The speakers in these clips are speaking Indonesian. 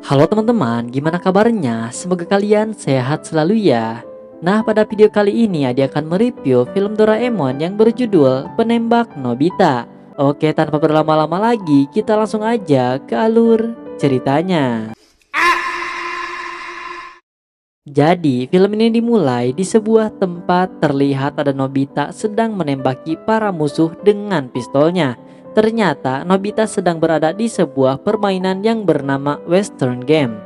Halo teman-teman, gimana kabarnya? Semoga kalian sehat selalu ya. Nah, pada video kali ini Adi akan mereview film Doraemon yang berjudul Penembak Nobita. Oke, tanpa berlama-lama lagi, kita langsung aja ke alur ceritanya. Jadi, film ini dimulai di sebuah tempat terlihat ada Nobita sedang menembaki para musuh dengan pistolnya. Ternyata Nobita sedang berada di sebuah permainan yang bernama Western Game.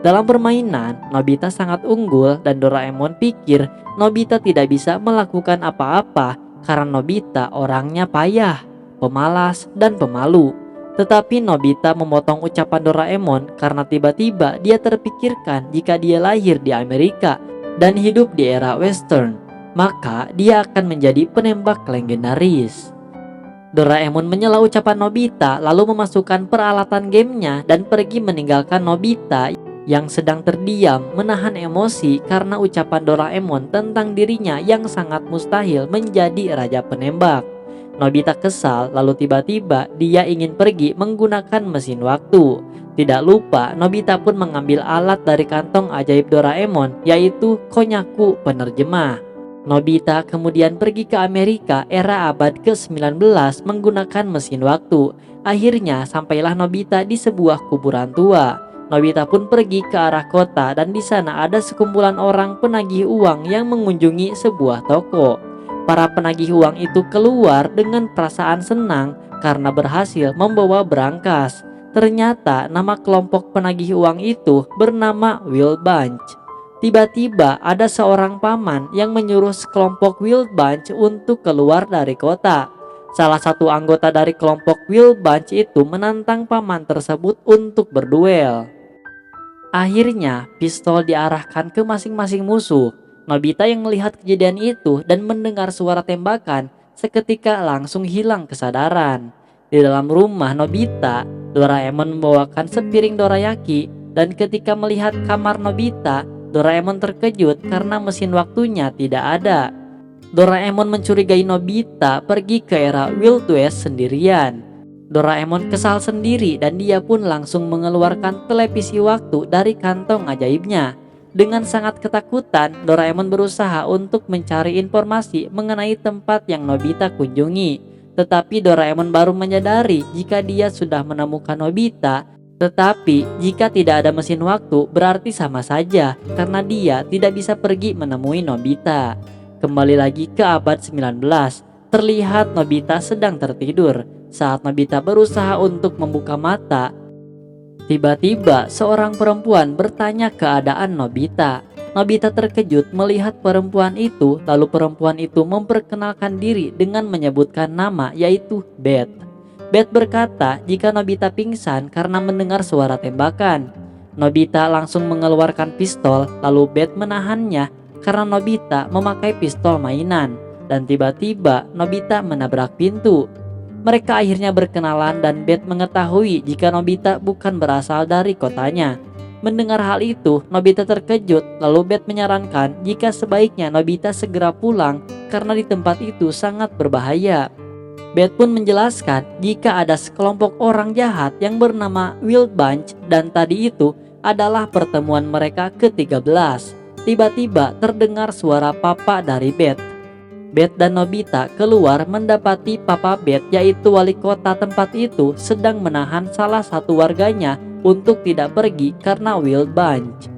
Dalam permainan, Nobita sangat unggul dan Doraemon pikir Nobita tidak bisa melakukan apa-apa karena Nobita orangnya payah, pemalas, dan pemalu. Tetapi Nobita memotong ucapan Doraemon karena tiba-tiba dia terpikirkan jika dia lahir di Amerika dan hidup di era Western, maka dia akan menjadi penembak legendaris. Doraemon menyela ucapan Nobita lalu memasukkan peralatan gamenya dan pergi meninggalkan Nobita yang sedang terdiam menahan emosi karena ucapan Doraemon tentang dirinya yang sangat mustahil menjadi raja penembak. Nobita kesal lalu tiba-tiba dia ingin pergi menggunakan mesin waktu. Tidak lupa Nobita pun mengambil alat dari kantong ajaib Doraemon, yaitu Konyaku penerjemah. Nobita kemudian pergi ke Amerika era abad ke-19 menggunakan mesin waktu. Akhirnya sampailah Nobita di sebuah kuburan tua. Nobita pun pergi ke arah kota dan di sana ada sekumpulan orang penagih uang yang mengunjungi sebuah toko. Para penagih uang itu keluar dengan perasaan senang karena berhasil membawa berangkas. Ternyata nama kelompok penagih uang itu bernama Wild Bunch. Tiba-tiba ada seorang paman yang menyuruh sekelompok Wild Bunch untuk keluar dari kota. Salah satu anggota dari kelompok Wild Bunch itu menantang paman tersebut untuk berduel. Akhirnya pistol diarahkan ke masing-masing musuh. Nobita yang melihat kejadian itu dan mendengar suara tembakan seketika langsung hilang kesadaran. Di dalam rumah Nobita, Doraemon membawakan sepiring dorayaki dan ketika melihat kamar Nobita, Doraemon terkejut karena mesin waktunya tidak ada. Doraemon mencurigai Nobita pergi ke era Wild West sendirian. Doraemon kesal sendiri dan dia pun langsung mengeluarkan televisi waktu dari kantong ajaibnya. Dengan sangat ketakutan, Doraemon berusaha untuk mencari informasi mengenai tempat yang Nobita kunjungi. Tetapi Doraemon baru menyadari jika dia sudah menemukan Nobita. Tetapi jika tidak ada mesin waktu berarti sama saja karena dia tidak bisa pergi menemui Nobita. Kembali lagi ke abad 19, terlihat Nobita sedang tertidur. Saat Nobita berusaha untuk membuka mata, tiba-tiba seorang perempuan bertanya keadaan Nobita. Nobita terkejut melihat perempuan itu, lalu perempuan itu memperkenalkan diri dengan menyebutkan nama yaitu Beth. Beth berkata jika Nobita pingsan karena mendengar suara tembakan. Nobita langsung mengeluarkan pistol, lalu Beth menahannya karena Nobita memakai pistol mainan. Dan tiba-tiba Nobita menabrak pintu. Mereka akhirnya berkenalan dan Beth mengetahui jika Nobita bukan berasal dari kotanya. Mendengar hal itu, Nobita terkejut, lalu Beth menyarankan jika sebaiknya Nobita segera pulang karena di tempat itu sangat berbahaya. Beth pun menjelaskan jika ada sekelompok orang jahat yang bernama Wild Bunch dan tadi itu adalah pertemuan mereka ke-13. Tiba-tiba terdengar suara papa dari Beth. Beth dan Nobita keluar mendapati papa Beth yaitu wali kota tempat itu sedang menahan salah satu warganya untuk tidak pergi karena Wild Bunch.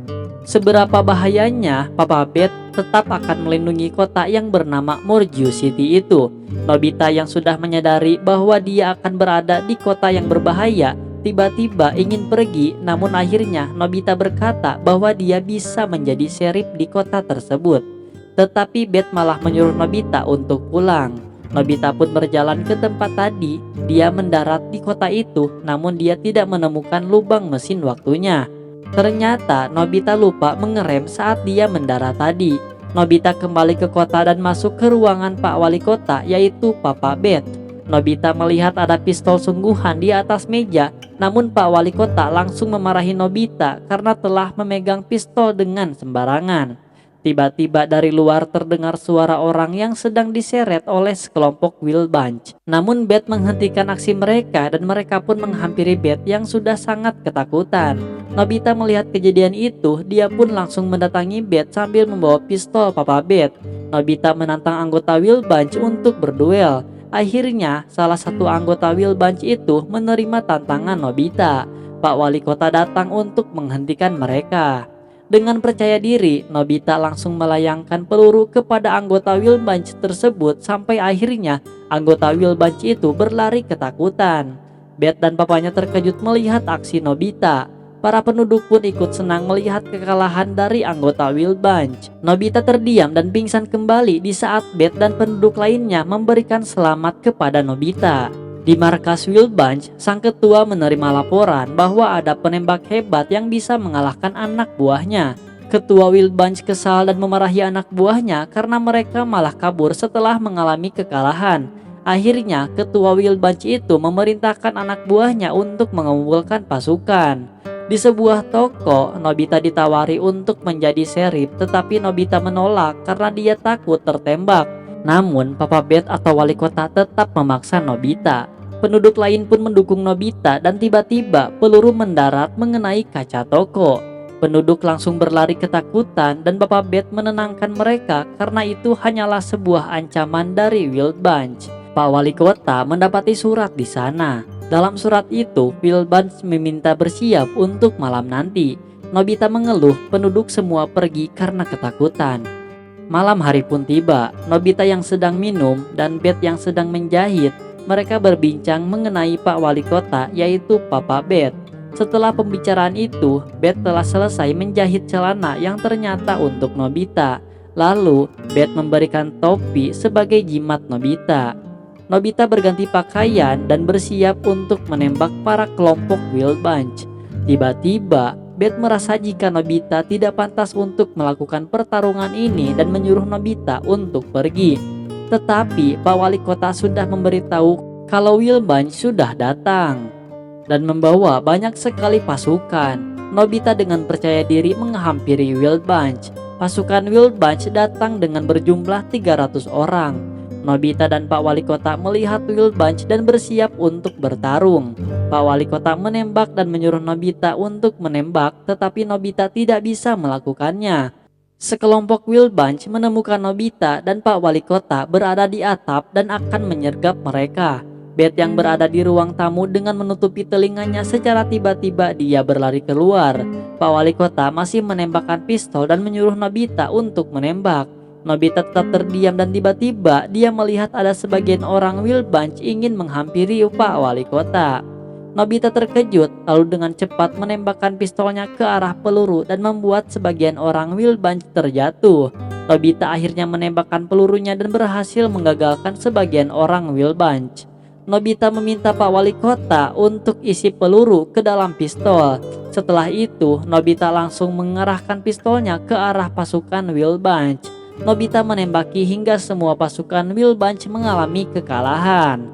Seberapa bahayanya, Papa Beth tetap akan melindungi kota yang bernama Morju City itu. Nobita yang sudah menyadari bahwa dia akan berada di kota yang berbahaya, tiba-tiba ingin pergi, namun akhirnya Nobita berkata bahwa dia bisa menjadi sheriff di kota tersebut. Tetapi Beth malah menyuruh Nobita untuk pulang. Nobita pun berjalan ke tempat tadi. Dia mendarat di kota itu, namun dia tidak menemukan lubang mesin waktunya. Ternyata Nobita lupa mengerem saat dia mendarat tadi. Nobita kembali ke kota dan masuk ke ruangan Pak Wali Kota yaitu Papa Beth. Nobita melihat ada pistol sungguhan di atas meja, namun Pak Wali Kota langsung memarahi Nobita karena telah memegang pistol dengan sembarangan. Tiba-tiba dari luar terdengar suara orang yang sedang diseret oleh sekelompok Wilbanch. Namun Beth menghentikan aksi mereka dan mereka pun menghampiri Beth yang sudah sangat ketakutan. Nobita melihat kejadian itu, dia pun langsung mendatangi Beth sambil membawa pistol Papa Beth. Nobita menantang anggota Wilbanch untuk berduel. Akhirnya, salah satu anggota Wilbanch itu menerima tantangan Nobita. Pak Wali Kota datang untuk menghentikan mereka. Dengan percaya diri, Nobita langsung melayangkan peluru kepada anggota Wilbanch tersebut sampai akhirnya anggota Wilbanch itu berlari ketakutan. Beth dan papanya terkejut melihat aksi Nobita. Para penduduk pun ikut senang melihat kekalahan dari anggota Wilbanch. Nobita terdiam dan pingsan kembali di saat Beth dan penduduk lainnya memberikan selamat kepada Nobita. Di markas Wilbanch, sang ketua menerima laporan bahwa ada penembak hebat yang bisa mengalahkan anak buahnya. Ketua Wilbanch kesal dan memarahi anak buahnya karena mereka malah kabur setelah mengalami kekalahan. Akhirnya, ketua Wilbanch itu memerintahkan anak buahnya untuk mengumpulkan pasukan. Di sebuah toko, Nobita ditawari untuk menjadi sheriff, tetapi Nobita menolak karena dia takut tertembak. Namun, Papa Beth atau wali kota tetap memaksa Nobita. Penduduk lain pun mendukung Nobita dan tiba-tiba peluru mendarat mengenai kaca toko. Penduduk langsung berlari ketakutan dan Bapak Beth menenangkan mereka karena itu hanyalah sebuah ancaman dari Wilbanch. Pak Wali Kota mendapati surat di sana. Dalam surat itu, Wilbanch meminta bersiap untuk malam nanti. Nobita mengeluh, penduduk semua pergi karena ketakutan. Malam hari pun tiba, Nobita yang sedang minum dan Beth yang sedang menjahit. Mereka berbincang mengenai Pak Wali Kota, yaitu Papa Beth. Setelah pembicaraan itu, Beth telah selesai menjahit celana yang ternyata untuk Nobita. Lalu, Beth memberikan topi sebagai jimat Nobita. Nobita berganti pakaian dan bersiap untuk menembak para kelompok Wilbanch. Tiba-tiba, Beth merasa jika Nobita tidak pantas untuk melakukan pertarungan ini dan menyuruh Nobita untuk pergi. Tetapi Pak Wali Kota sudah memberitahu kalau Wilbanch sudah datang dan membawa banyak sekali pasukan. Nobita dengan percaya diri menghampiri Wilbanch. Pasukan Wilbanch datang dengan berjumlah 300 orang. Nobita dan Pak Wali Kota melihat Wilbanch dan bersiap untuk bertarung. Pak Wali Kota menembak dan menyuruh Nobita untuk menembak, tetapi Nobita tidak bisa melakukannya. Sekelompok Wilbanch menemukan Nobita dan Pak Wali Kota berada di atap dan akan menyergap mereka. Beth yang berada di ruang tamu dengan menutupi telinganya secara tiba-tiba dia berlari keluar. Pak Wali Kota masih menembakkan pistol dan menyuruh Nobita untuk menembak. Nobita tetap terdiam dan tiba-tiba dia melihat ada sebagian orang Wilbanch ingin menghampiri Pak Wali Kota. Nobita terkejut lalu dengan cepat menembakkan pistolnya ke arah peluru dan membuat sebagian orang Wilbanch terjatuh. Nobita akhirnya menembakkan pelurunya dan berhasil menggagalkan sebagian orang Wilbanch. Nobita meminta Pak Wali Kota untuk isi peluru ke dalam pistol. Setelah itu, Nobita langsung mengarahkan pistolnya ke arah pasukan Wilbanch. Nobita menembaki hingga semua pasukan Wilbanch mengalami kekalahan.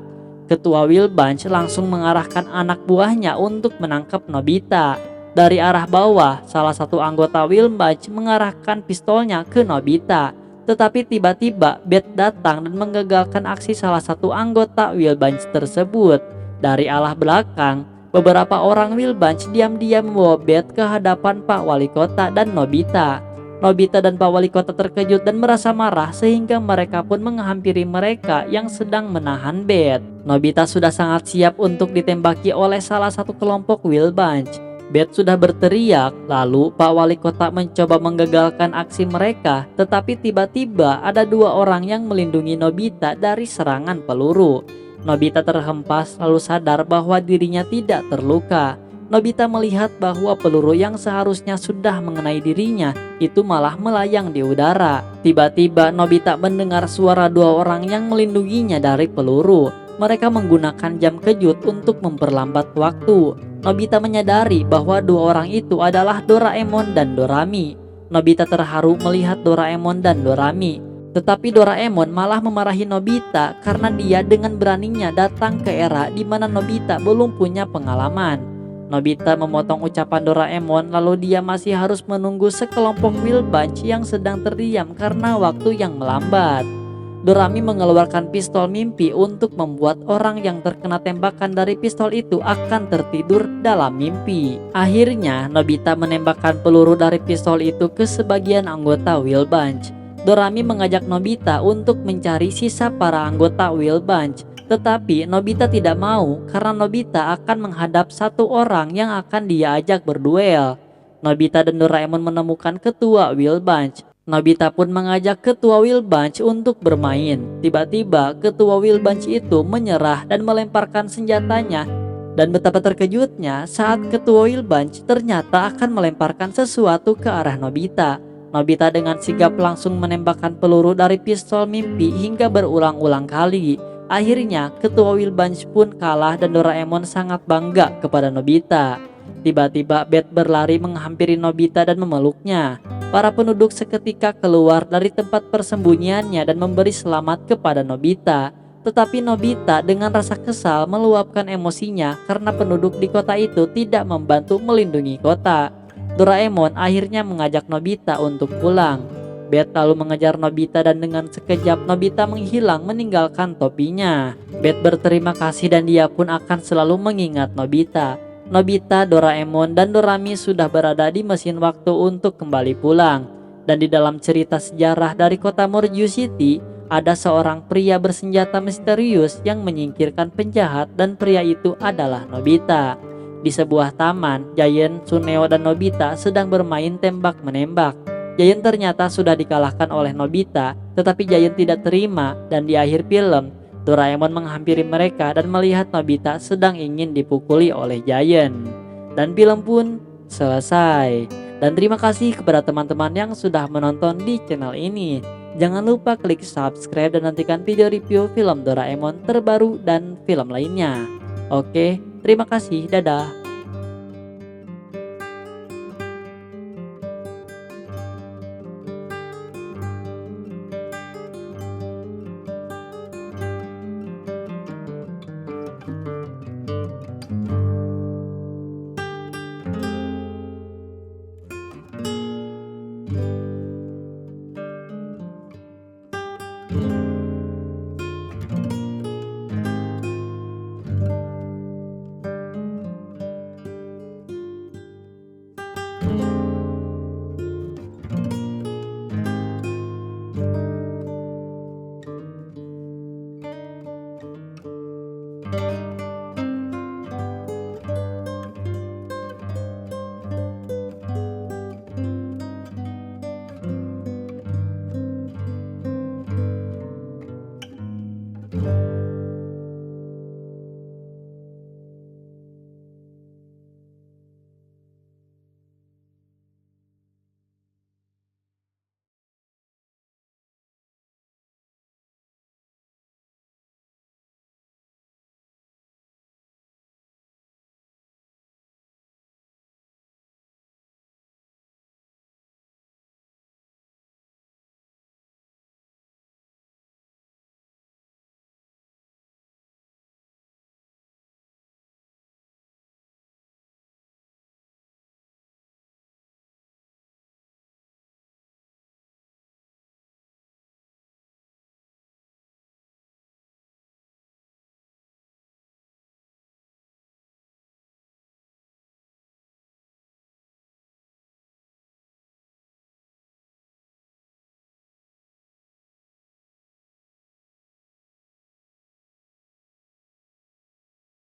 Ketua Wilbanch langsung mengarahkan anak buahnya untuk menangkap Nobita. Dari arah bawah, salah satu anggota Wilbanch mengarahkan pistolnya ke Nobita. Tetapi tiba-tiba Beth datang dan menggagalkan aksi salah satu anggota Wilbanch tersebut. Dari arah belakang, beberapa orang Wilbanch diam-diam membawa Beth ke hadapan Pak Wali Kota dan Nobita. Nobita dan Pak Wali Kota terkejut dan merasa marah sehingga mereka pun menghampiri mereka yang sedang menahan Beth. Nobita sudah sangat siap untuk ditembaki oleh salah satu kelompok Wilbanch. Beth sudah berteriak, lalu Pak Wali Kota mencoba menggagalkan aksi mereka, tetapi tiba-tiba ada dua orang yang melindungi Nobita dari serangan peluru. Nobita terhempas lalu sadar bahwa dirinya tidak terluka. Nobita melihat bahwa peluru yang seharusnya sudah mengenai dirinya itu malah melayang di udara. Tiba-tiba Nobita mendengar suara dua orang yang melindunginya dari peluru. Mereka menggunakan jam kejut untuk memperlambat waktu. Nobita menyadari bahwa dua orang itu adalah Doraemon dan Dorami. Nobita terharu melihat Doraemon dan Dorami. Tetapi Doraemon malah memarahi Nobita karena dia dengan beraninya datang ke era di mana Nobita belum punya pengalaman. Nobita memotong ucapan Doraemon lalu dia masih harus menunggu sekelompok Wilbunch yang sedang terdiam karena waktu yang melambat. Dorami mengeluarkan pistol mimpi untuk membuat orang yang terkena tembakan dari pistol itu akan tertidur dalam mimpi. Akhirnya Nobita menembakkan peluru dari pistol itu ke sebagian anggota Wilbunch. Dorami mengajak Nobita untuk mencari sisa para anggota Wilbunch. Tetapi Nobita tidak mau karena Nobita akan menghadap satu orang yang akan dia ajak berduel. Nobita dan Doraemon menemukan ketua Wilbunch. Nobita pun mengajak ketua Wilbunch untuk bermain. Tiba-tiba ketua Wilbunch itu menyerah dan melemparkan senjatanya. Dan betapa terkejutnya saat ketua Wilbunch ternyata akan melemparkan sesuatu ke arah Nobita. Nobita dengan sigap langsung menembakkan peluru dari pistol mimpi hingga berulang-ulang kali. Akhirnya ketua Wilbunch pun kalah dan Doraemon sangat bangga kepada Nobita. Tiba-tiba Beth berlari menghampiri Nobita dan memeluknya. Para penduduk seketika keluar dari tempat persembunyiannya dan memberi selamat kepada Nobita. Tetapi Nobita dengan rasa kesal meluapkan emosinya karena penduduk di kota itu tidak membantu melindungi kota. Doraemon akhirnya mengajak Nobita untuk pulang. Beth lalu mengejar Nobita dan dengan sekejap Nobita menghilang meninggalkan topinya. Beth berterima kasih dan dia pun akan selalu mengingat Nobita. Nobita, Doraemon, dan Dorami sudah berada di mesin waktu untuk kembali pulang. Dan di dalam cerita sejarah dari kota Morju City, ada seorang pria bersenjata misterius yang menyingkirkan penjahat dan pria itu adalah Nobita. Di sebuah taman, Giant, Suneo, dan Nobita sedang bermain tembak-menembak. Giant ternyata sudah dikalahkan oleh Nobita, tetapi Giant tidak terima dan di akhir film, Doraemon menghampiri mereka dan melihat Nobita sedang ingin dipukuli oleh Giant. Dan film pun selesai. Dan terima kasih kepada teman-teman yang sudah menonton di channel ini. Jangan lupa klik subscribe dan nantikan video review film Doraemon terbaru dan film lainnya. Oke, terima kasih, dadah.